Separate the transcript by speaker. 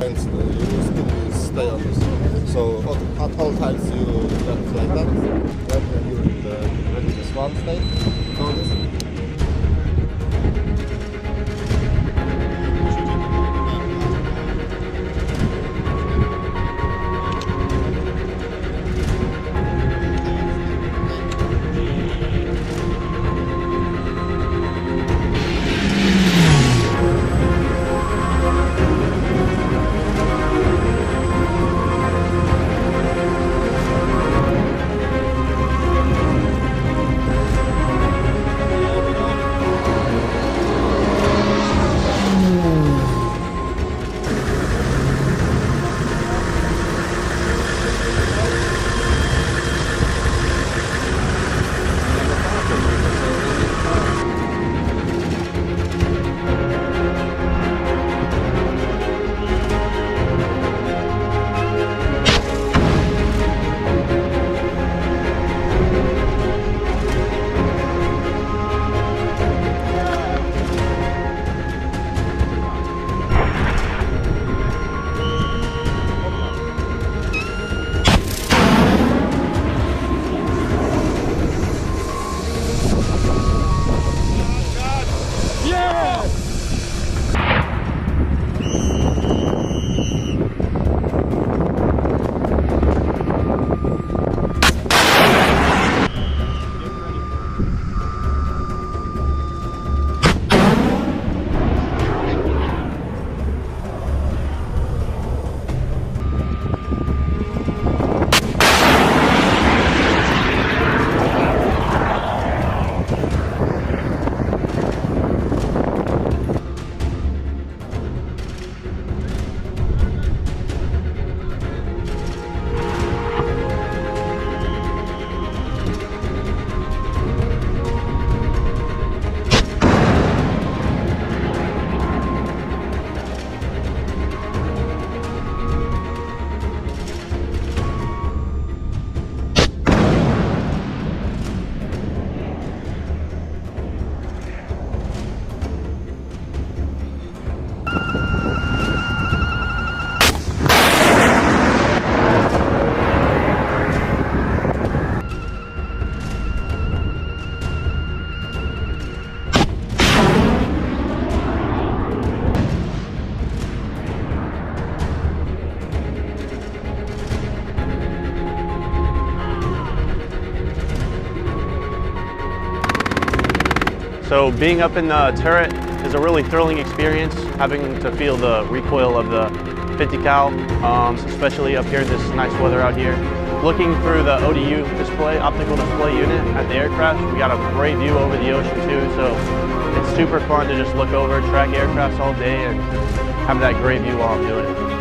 Speaker 1: and you still stay on this. So at all times you left like that. Then you're in the readiness one state. So this.
Speaker 2: So being up in the turret is a really thrilling experience, having to feel the recoil of the 50 cal, especially up here in this nice weather out here. Looking through the ODU display, optical display unit at the aircraft, we got a great view over the ocean too, so it's super fun to just look over, track aircrafts all day and have that great view while I'm doing it.